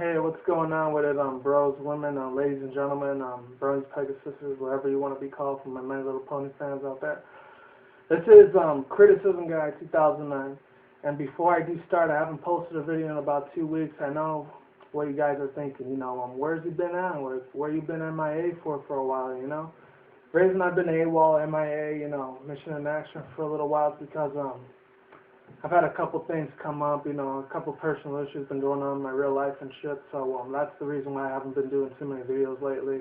Hey, what's going on with it, bros, women, ladies and gentlemen, bronies, Pegasuses, whatever you want to be called from my My Little Pony fans out there. This is Criticism Guy 2009, and before I do start, I haven't posted a video in about 2 weeks. I know what you guys are thinking, where's he been at? Where you been MIA for a while, The reason I've been AWOL, MIA, mission in action for a little while is because I've had a couple things come up, a couple personal issues been going on in my real life and shit, so that's the reason why I haven't been doing too many videos lately.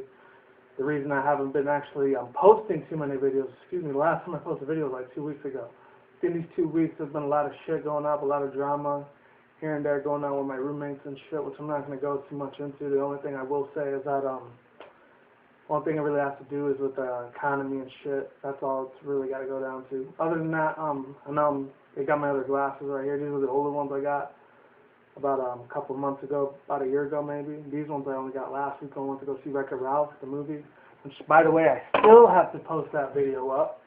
The reason I haven't been actually posting too many videos, the last time I posted a video was like 2 weeks ago. In these 2 weeks there's been a lot of shit going up, a lot of drama here and there going on with my roommates and shit, which I'm not going to go too much into. The only thing I will say is that one thing it really has to do is with the economy and shit. That's all it's really got to go down to. Other than that, I know I got my other glasses right here. These are the older ones I got about a couple of months ago, about a year ago maybe. These ones I only got last week. I went to go see Wreck-It Ralph, the movie. Which, by the way, I still have to post that video up.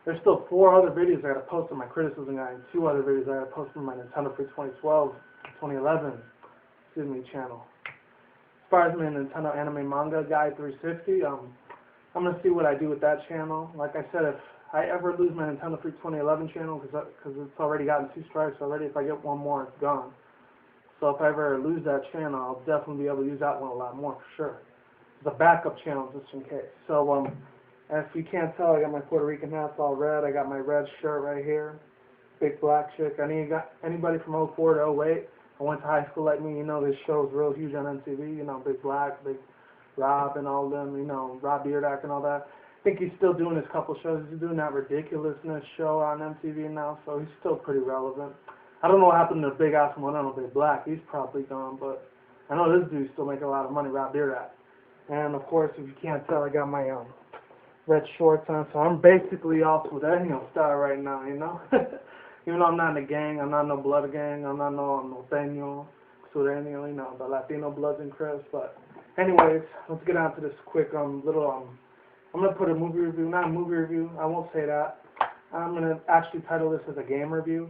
There's still 4 other videos I got to post on my Criticism Guy and 2 other videos I got to post on my Nintendo Freak 2011 channel. As far as my Nintendo Anime Manga Guy 350, I'm going to see what I do with that channel. Like I said, if I ever lose my Nintendo Freak 2011 channel, because it's already gotten 2 strikes already, if I get 1 more, it's gone. So if I ever lose that channel, I'll definitely be able to use that one a lot more, for sure. It's a backup channel, just in case. So, if you can't tell, I got my Puerto Rican hats all red. I got my red shirt right here. Big black chick. Anybody from 04 to 08, I went to high school like me, this show is real huge on MTV, Big Black, Big Rob and all them, Rob Beardack and all that. I think he's still doing his couple shows. He's doing that Ridiculousness show on MTV now, so he's still pretty relevant. I don't know what happened to Big Awesome One, I don't know Big Black. He's probably gone, but I know this dude's still making a lot of money, Rob Beardack. And, of course, if you can't tell, I got my red shorts on, so I'm basically off with Sureño style right now, Even though I'm not in a gang, I'm not no blood gang, I'm not no norteño, Sureño, the Latino Bloods and Crips. But anyways, let's get on to this quick I'm going to put a movie review, not a movie review, I won't say that. I'm going to actually title this as a game review.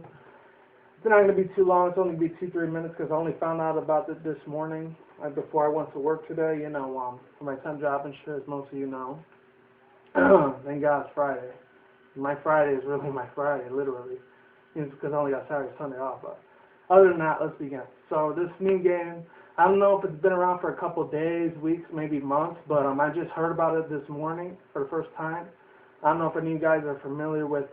It's not going to be too long, it's only going to be 2-3 minutes because I only found out about it this morning before I went to work today, for my temp job and shit, as most of you know. Thank God it's Friday. My Friday is really my Friday, literally. It's because I only got Saturday, Sunday off. But other than that, let's begin. So this new game, I don't know if it's been around for a couple of days, weeks, maybe months, but I just heard about it this morning for the first time. I don't know if any of you guys are familiar with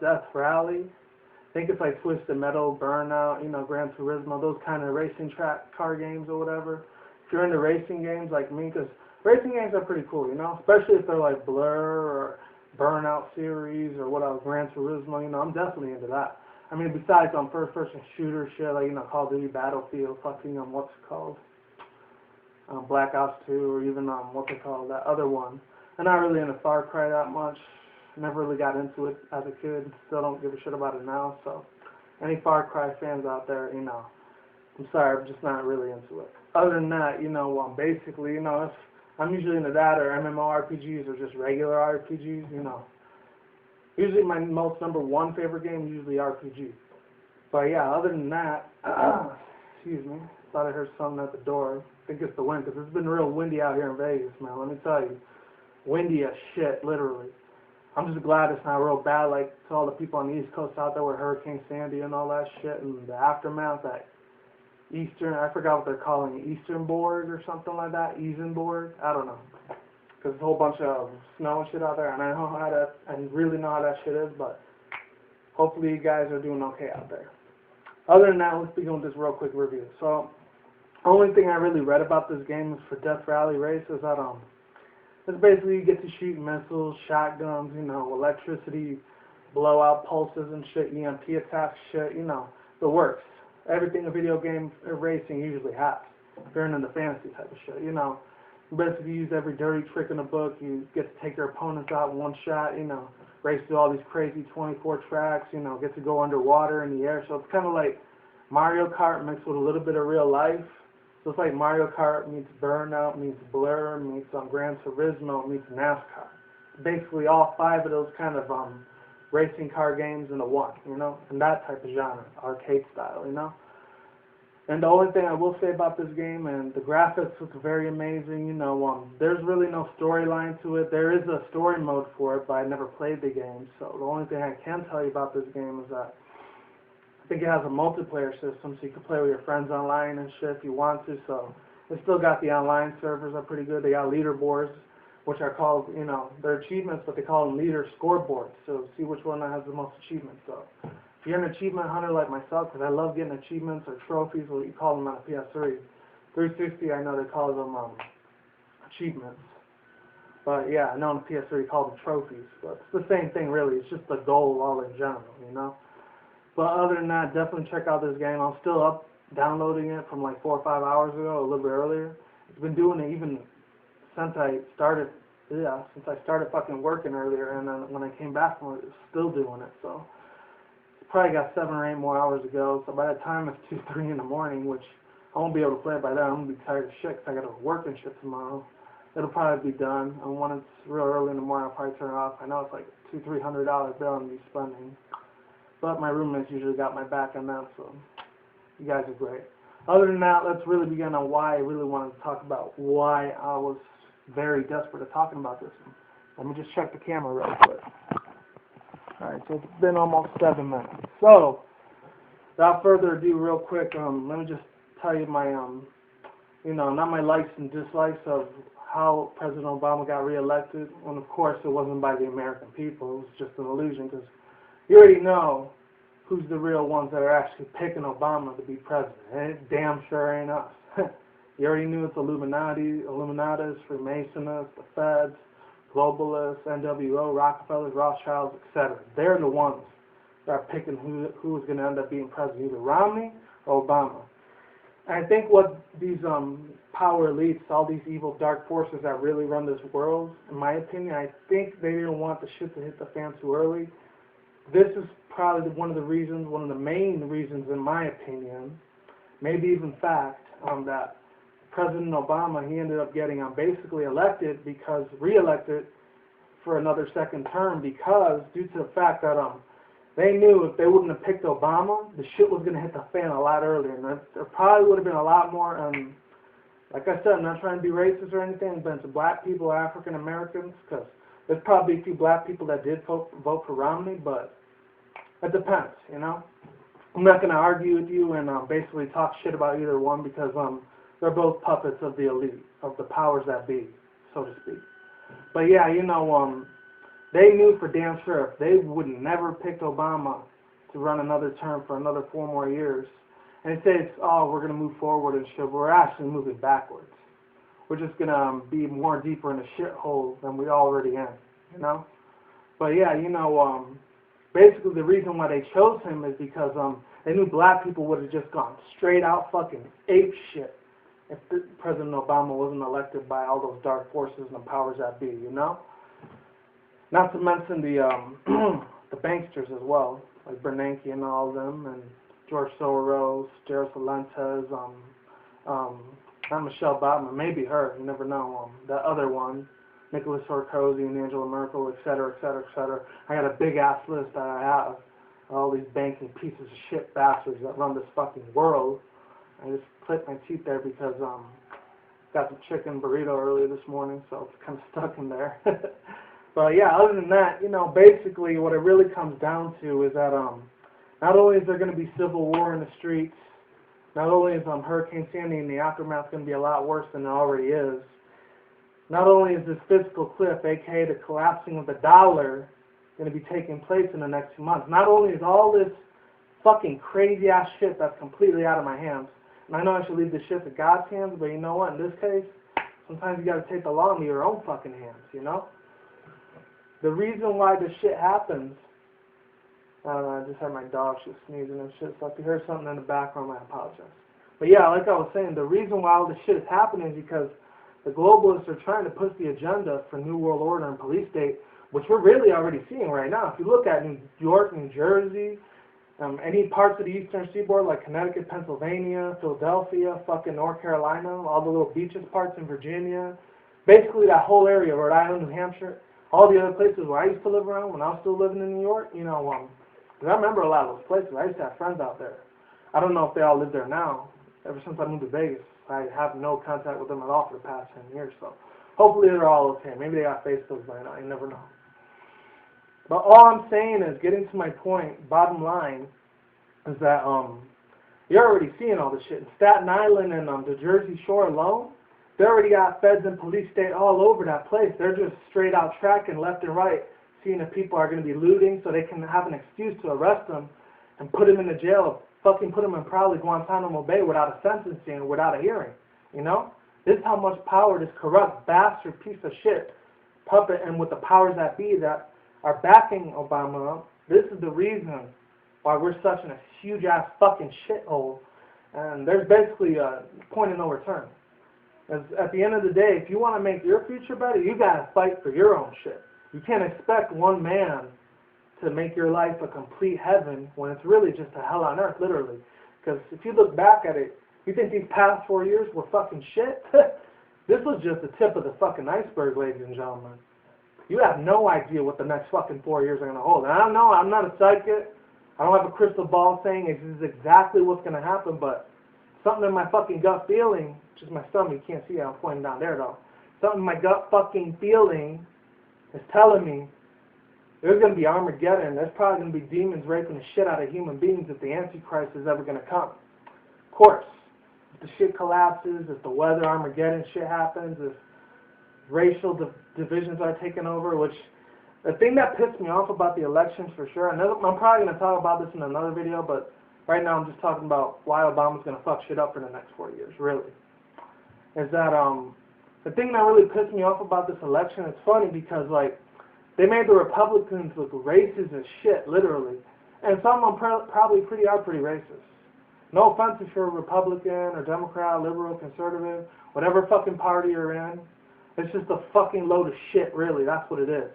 Death Rally. I think it's like Twisted Metal, Burnout, Gran Turismo, those kind of racing track car games or whatever. If you're into racing games like me, because racing games are pretty cool, especially if they're like Blur or Burnout series or what else, Gran Turismo, I'm definitely into that. I mean, besides first-person shooter shit, like, Call of Duty Battlefield, fucking, what's it called? Black Ops 2, or even, what's it called, that other one. I'm not really into Far Cry that much. Never really got into it as a kid. Still don't give a shit about it now, so any Far Cry fans out there, I'm sorry, I'm just not really into it. Other than that, basically, I'm usually into that or MMORPGs or just regular RPGs, Usually my most #1 favorite game is usually RPG. But yeah, other than that, excuse me, thought I heard something at the door. I think it's the wind, because it's been real windy out here in Vegas, man. Let me tell you. Windy as shit, literally. I'm just glad it's not real bad, like to all the people on the East Coast out there with Hurricane Sandy and all that shit, and the aftermath, that Eastern, I forgot what they're calling it, Easternborg or something like that, Easenborg, I don't know. Because there's a whole bunch of snow and shit out there, and I really know how that shit is, but hopefully you guys are doing okay out there. Other than that, let's begin with this real quick review. So, the only thing I really read about this game is for Death Rally Race is that, it's basically you get to shoot missiles, shotguns, electricity, blowout pulses and shit, EMP attacks, shit, the works. Everything a video game racing usually has. If you're into the fantasy type of shit, You basically use every dirty trick in the book. You get to take your opponents out in one shot, race through all these crazy 24 tracks, get to go underwater in the air. So it's kind of like Mario Kart mixed with a little bit of real life. So it's like Mario Kart meets Burnout, meets Blur, meets Gran Turismo, meets NASCAR. Basically all 5 of those kind of racing car games into one, and that type of genre, arcade style, And the only thing I will say about this game, and the graphics look very amazing, you know, there's really no storyline to it. There is a story mode for it, but I never played the game. So the only thing I can tell you about this game is that I think it has a multiplayer system, so you can play with your friends online and shit if you want to. So it's still got the online servers are pretty good. They got leaderboards, which are called, you know, they're achievements, but they call them leader scoreboards. So see which one has the most achievements. So if you're an achievement hunter like myself, because I love getting achievements or trophies, what you call them on a PS3. 360, I know they call them achievements. But yeah, I know on the PS3 they call them trophies. But it's the same thing really. It's just the goal all in general, you know. But other than that, definitely check out this game. I'm still up downloading it from like 4 or 5 hours ago, a little bit earlier. I've been doing it even since I started, fucking working earlier, and then when I came back from it, still doing it. So probably got 7 or 8 more hours to go. So by the time it's 2, 3 in the morning, which I won't be able to play it by then, I'm gonna be tired as shit because I got to work and shit tomorrow. It'll probably be done. And when it's real early in the morning, I'll probably turn it off. I know it's like $200-300 bill I'm gonna be spending. But my roommates usually got my back on that, so you guys are great. Other than that, let's really begin on why I really wanted to talk about why I was very desperate at talking about this one. Let me just check the camera real quick. Alright, so it's been almost 7 minutes. So, without further ado, real quick, let me just tell you my, you know, not my likes and dislikes of how President Obama got reelected. And of course, it wasn't by the American people. It was just an illusion, because you already know who's the real ones that are actually picking Obama to be president. And it damn sure ain't us. You already knew it's Illuminati, Illuminatis, freemasonists, the feds, globalists, NWO, Rockefellers, Roschilds, etc. They're the ones that are picking who's going to end up being president, either Romney or Obama. And I think what these power elites, all these evil dark forces that really run this world, in my opinion, I think they didn't want the shit to hit the fan too early. This is probably one of the reasons, one of the main reasons, in my opinion, maybe even fact, that President Obama, he ended up getting basically elected because, re-elected for another second term, because due to the fact that they knew if they wouldn't have picked Obama, the shit was going to hit the fan a lot earlier. And there probably would have been a lot more, like I said, I'm not trying to be racist or anything, but it's black people, African Americans, because there's probably a few black people that did vote for Romney, but it depends, you know. I'm not going to argue with you and basically talk shit about either one, because they're both puppets of the elite, of the powers that be, so to speak. But yeah, you know, they knew for damn sure if they would never picked Obama to run another term for another 4 more years, and they say, oh, we're going to move forward and shit, but we're actually moving backwards. We're just going to be more deeper in a shithole than we already in, you know? But yeah, you know, basically the reason why they chose him is because they knew black people would have just gone straight out fucking ape shit if President Obama wasn't elected by all those dark forces and the powers that be, you know? Not to mention the the banksters as well, like Bernanke and all of them, and George Soros, Jared Salentes, not Michelle Obama, maybe her, you never know, that other one, Nicholas Sarkozy and Angela Merkel, etc., etc., etc. I got a big-ass list that I have, all these banking pieces of shit bastards that run this fucking world. I just clipped my teeth there because got some chicken burrito earlier this morning, so it's kind of stuck in there. But yeah, other than that, you know, basically what it really comes down to is that not only is there going to be civil war in the streets, not only is Hurricane Sandy and the aftermath going to be a lot worse than it already is, not only is this fiscal cliff, aka the collapsing of the dollar, going to be taking place in the next 2 months, not only is all this fucking crazy ass shit that's completely out of my hands, and I know I should leave this shit to God's hands, but you know what, in this case, sometimes you got to take the law into your own fucking hands, you know? The reason why this shit happens, I don't know, I just had my dog just sneezing and shit, so if you hear something in the background, I apologize. But yeah, like I was saying, the reason why all this shit is happening is because the globalists are trying to push the agenda for New World Order and police state, which we're really already seeing right now. If you look at New York, New Jersey, any parts of the eastern seaboard like Connecticut, Pennsylvania, Philadelphia, fucking North Carolina, all the little beaches parts in Virginia, basically that whole area, Rhode Island, New Hampshire, all the other places where I used to live around when I was still living in New York, you know, because I remember a lot of those places. I used to have friends out there. I don't know if they all live there now. ever since I moved to Vegas. I have no contact with them at all for the past 10 years, so hopefully they're all okay. Maybe they got Facebooks by now, you never know. But all I'm saying is, getting to my point, bottom line, is that you're already seeing all this shit. In Staten Island and the Jersey Shore alone, they already got feds and police state all over that place. They're just straight out tracking left and right, seeing if people are going to be looting so they can have an excuse to arrest them and put them in the jail, fucking put them in probably Guantanamo Bay without a sentencing or without a hearing, you know? This is how much power this corrupt bastard piece of shit puppet and with the powers that be that are backing Obama. This is the reason why we're such in a huge-ass fucking shithole. And there's basically a point of no return. As at the end of the day, if you want to make your future better, you got to fight for your own shit. You can't expect one man to make your life a complete heaven when it's really just a hell on earth, literally. Because if you look back at it, you think these past 4 years were fucking shit? This was just the tip of the fucking iceberg, ladies and gentlemen. You have no idea what the next fucking 4 years are going to hold. And I don't know, I'm not a psychic. I don't have a crystal ball saying this is exactly what's going to happen, but something in my fucking gut feeling, which is my stomach, you can't see it, I'm pointing down there though. Something in my gut fucking feeling is telling me there's going to be Armageddon. There's probably going to be demons raping the shit out of human beings if the Antichrist is ever going to come. Of course, if the shit collapses, if the weather Armageddon shit happens, if racial divisions are taken over, which the thing that pissed me off about the elections for sure, and I'm probably going to talk about this in another video, but right now I'm just talking about why Obama's going to fuck shit up for the next 4 years, really, is that the thing that really pissed me off about this election, it's funny because, like, they made the Republicans look racist as shit, literally, and some of them probably pretty racist. No offense if you're a Republican or Democrat, liberal, conservative, whatever fucking party you're in. It's just a fucking load of shit, really. That's what it is.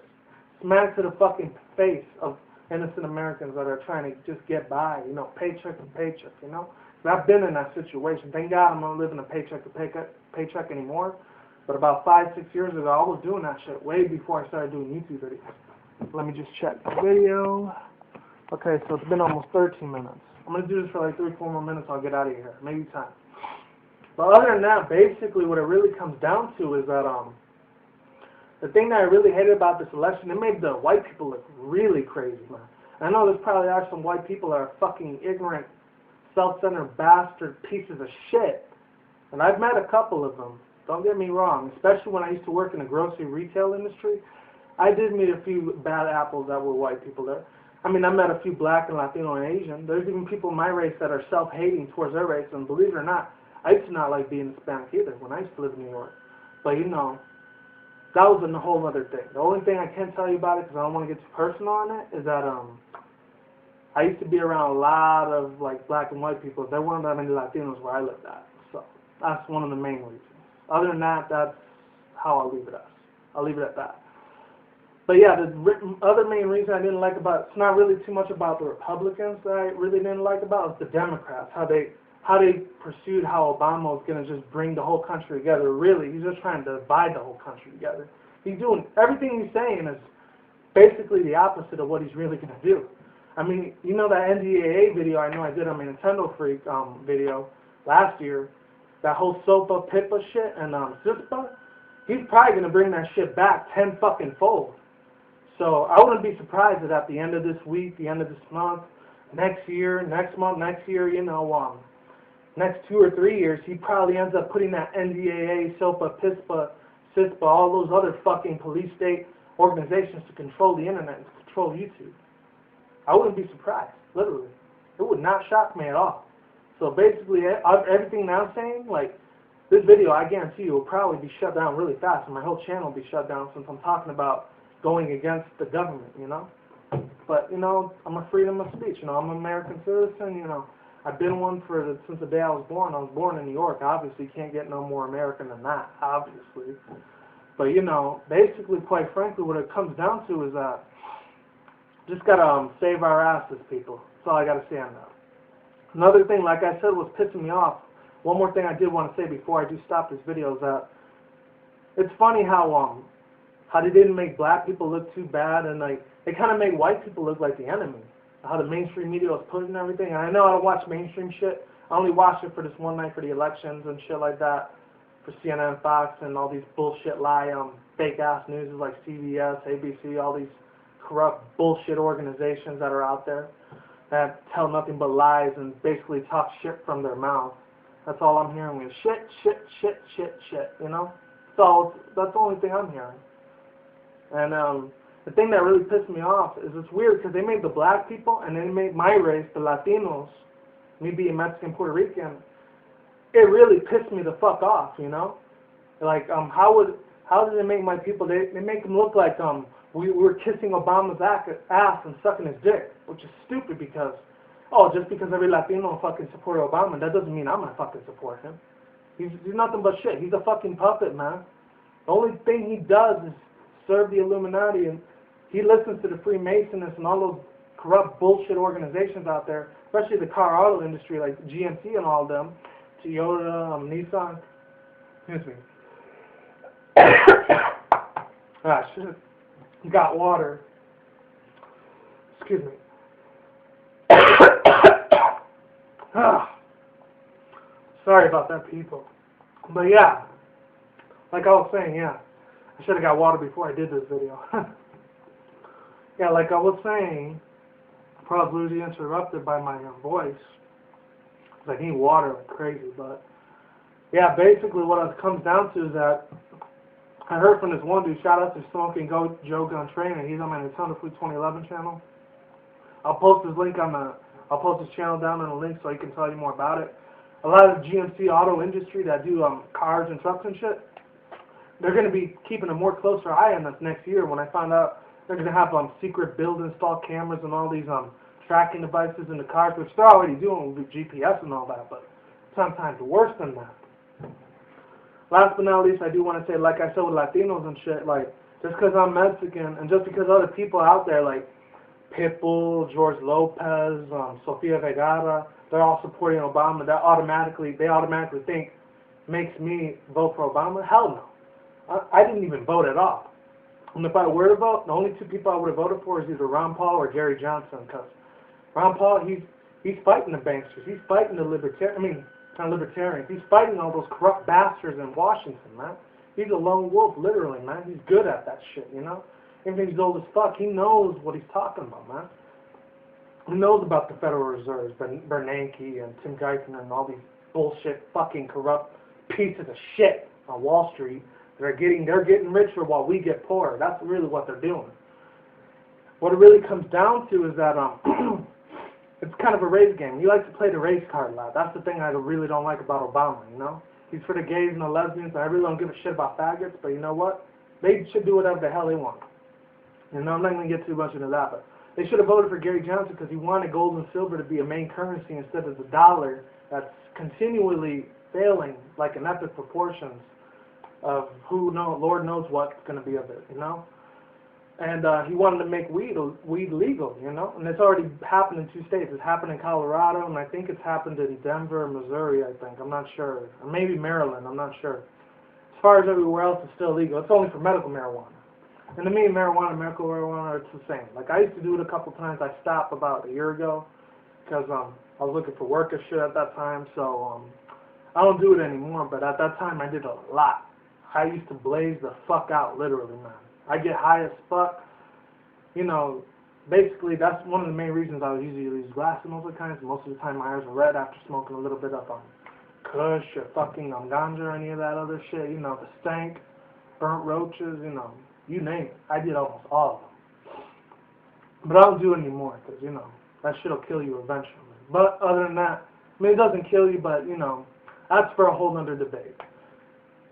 Smack to the fucking face of innocent Americans that are trying to just get by, you know, paycheck to paycheck, you know. And I've been in that situation. Thank God I'm not living a paycheck to paycheck anymore. But about 5-6 years ago, I was doing that shit way before I started doing YouTube videos. Let me just check the video. Okay, so it's been almost 13 minutes. I'm going to do this for like 3-4 more minutes. I'll get out of here. Maybe time. But other than that, basically what it really comes down to is that the thing that I really hated about this election, it made the white people look really crazy, man. I know there's probably are some white people that are fucking ignorant, self-centered bastard pieces of shit. And I've met a couple of them. Don't get me wrong. Especially when I used to work in the grocery retail industry, I did meet a few bad apples that were white people there. I mean, I met a few black and Latino and Asian. There's even people in my race that are self-hating towards their race, and believe it or not, I used to not like being Hispanic either when I used to live in New York. But, you know, that was a whole other thing. The only thing I can tell you about it, because I don't want to get too personal on it, is that I used to be around a lot of, like, black and white people. There weren't that many Latinos where I lived at. So that's one of the main reasons. Other than that, that's how I'll leave it at. I'll leave it at that. But yeah, the other main reason I didn't like about it's not really too much about the Republicans that I really didn't like about, it's the Democrats, how they pursued how Obama was going to just bring the whole country together. Really, he's just trying to divide the whole country together. He's doing everything he's saying is basically the opposite of what he's really going to do. I mean, you know that NDAA video I know I did on my Nintendo Freak video last year, that whole SOPA, PIPA shit, and CISPA, he's probably going to bring that shit back 10 fucking fold. So I wouldn't be surprised if at the end of this week, the end of this month, next year, next month, next year, you know, next 2 or 3 years, he probably ends up putting that NDAA, SOPA, PISPA, CISPA, all those other fucking police state organizations to control the internet and to control YouTube. I wouldn't be surprised, literally. It would not shock me at all. So basically, everything that I'm saying, like, this video, I guarantee you, will probably be shut down really fast, and my whole channel will be shut down since I'm talking about going against the government, you know? But, you know, I'm a freedom of speech, you know, I'm an American citizen, you know. I've been one since the day I was born. I was born in New York. Obviously, can't get no more American than that, obviously. But, you know, basically, quite frankly, what it comes down to is just got to save our asses, people. That's all I got to say on that. Another thing, like I said, was pissing me off. One more thing I did want to say before I do stop this video is that it's funny how they didn't make black people look too bad, and like they kind of made white people look like the enemy. How the mainstream media was putting everything. And I know I don't watch mainstream shit. I only watched it for this one night for the elections and shit like that, for CNN, Fox, and all these bullshit fake ass news like CBS, ABC, all these corrupt bullshit organizations that are out there that tell nothing but lies and basically talk shit from their mouth. That's all I'm hearing is shit, shit, shit, shit, shit, you know? So that's the only thing I'm hearing. And the thing that really pissed me off is it's weird because they made the black people and they made my race, the Latinos, me being Mexican, Puerto Rican, it really pissed me the fuck off, you know? Like, how did they make my people, they make them look like we were kissing Obama's ass and sucking his dick, which is stupid because, just because every Latino fucking supported Obama, that doesn't mean I'm gonna fucking support him. He's nothing but shit. He's a fucking puppet, man. The only thing he does is serve the Illuminati, and he listens to the freemasonists and all those corrupt bullshit organizations out there, especially the car auto industry like GMC and all of them, Toyota, Nissan. Excuse me. Ah, shit. Got water. Excuse me. Sorry about that, people. But yeah, like I was saying, yeah, I should have got water before I did this video. Yeah, like I was saying, probably interrupted by my voice. I need water like crazy, but yeah, basically what it comes down to is that I heard from this one dude, shout out to Smoking Joe Gun Trainer. He's on my Nintendo Fruit 2011 channel. I'll post his link I'll post his channel down in the link so he can tell you more about it. A lot of the GMC auto industry that do cars and trucks and shit, they're going to be keeping a more closer eye on this next year when I find out they're going to have secret build install cameras and all these tracking devices in the cars, which they're already doing with GPS and all that, but sometimes worse than that. Last but not least, I do want to say, like I said with Latinos and shit, like, just because I'm Mexican and just because other people out there, like Pitbull, George Lopez, Sofia Vergara, they're all supporting Obama, they automatically think makes me vote for Obama? Hell no. I didn't even vote at all. And if I were to vote, the only two people I would have voted for is either Ron Paul or Jerry Johnson, because Ron Paul, he's fighting the banksters, he's fighting the libertarians, he's fighting all those corrupt bastards in Washington, man. He's a lone wolf, literally, man. He's good at that shit, you know? Even if he's old as fuck, he knows what he's talking about, man. He knows about the Federal Reserves, Bernanke and Tim Geithner and all these bullshit fucking corrupt pieces of shit on Wall Street. They're getting richer while we get poorer. That's really what they're doing. What it really comes down to is that it's kind of a race game. You like to play the race card a lot. That's the thing I really don't like about Obama, you know? He's for the gays and the lesbians, and I really don't give a shit about faggots, but you know what? They should do whatever the hell they want. You know, I'm not going to get too much into that, but they should have voted for Gary Johnson because he wanted gold and silver to be a main currency instead of the dollar that's continually failing, like in epic proportions of Lord knows what's going to be of it, you know? And he wanted to make weed legal, you know? And it's already happened in 2 states. It's happened in Colorado, and I think it's happened in Denver, Missouri, I think. I'm not sure. Or maybe Maryland, I'm not sure. As far as everywhere else, it's still legal. It's only for medical marijuana. And to me, medical marijuana, it's the same. Like, I used to do it a couple times. I stopped about a year ago because I was looking for work and shit at that time. So I don't do it anymore, but at that time, I did a lot. I used to blaze the fuck out, literally, man. I get high as fuck. You know, basically, that's one of the main reasons I usually use glasses most of the time. Most of the time, my eyes are red after smoking a little bit of kush or fucking ganja or any of that other shit. You know, the stank, burnt roaches, you know, you name it. I did almost all of them. But I don't do it anymore because, you know, that shit will kill you eventually. But other than that, I mean, it doesn't kill you, but, you know, that's for a whole other debate.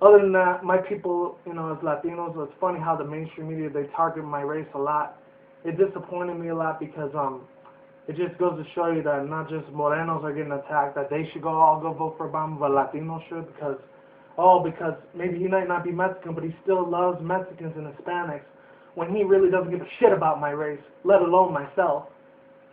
Other than that, my people, you know, as Latinos, it's funny how the mainstream media, they target my race a lot. It disappointed me a lot because it just goes to show you that not just Morenos are getting attacked, that they should all go vote for Obama, but Latinos should because maybe he might not be Mexican, but he still loves Mexicans and Hispanics when he really doesn't give a shit about my race, let alone myself.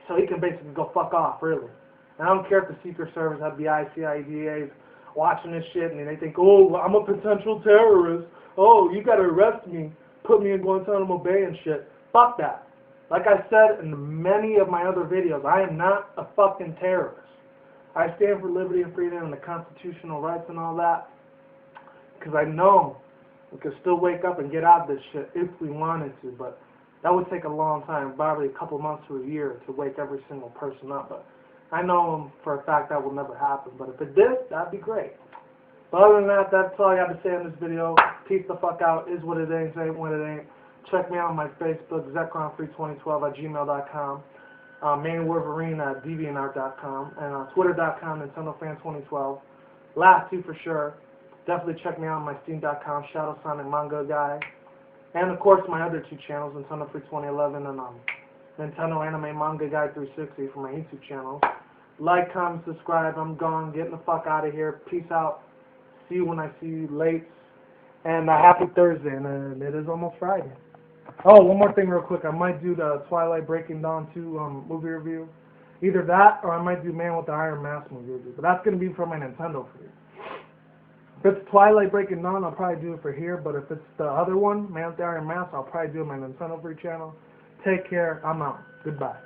So he can basically go fuck off, really. And I don't care if the Secret Service, FBI, CIA, DAs, watching this shit, and they think, oh, I'm a potential terrorist. Oh, you gotta arrest me, put me in Guantanamo Bay and shit. Fuck that. Like I said in many of my other videos, I am not a fucking terrorist. I stand for liberty and freedom and the constitutional rights and all that, because I know we could still wake up and get out of this shit if we wanted to, but that would take a long time, probably a couple months to a year to wake every single person up. But I know for a fact that will never happen, but if it did, that'd be great. But other than that, that's all I got to say in this video. Peace the fuck out. Is what it is, ain't what it ain't. Check me out on my Facebook, zekronfree2012 @gmail.com, mainwolverine@deviantart.com, and twitter.com, NintendoFan2012. Last two for sure. Definitely check me out on my steam.com, Shadow Sonic Manga Guy. And of course my other two channels, Nintendo Free 2011 and Nintendo Anime Manga Guy 360 for my YouTube channel. Like, comment, subscribe. I'm gone. Getting the fuck out of here. Peace out. See you when I see you late. And happy Thursday, and it is almost Friday. Oh, one more thing real quick. I might do the Twilight Breaking Dawn 2 movie review. Either that or I might do Man with the Iron Mask movie review. But that's going to be for my Nintendo Free. If it's Twilight Breaking Dawn, I'll probably do it for here. But if it's the other one, Man with the Iron Mask, I'll probably do it on my Nintendo Free channel. Take care. I'm out. Goodbye.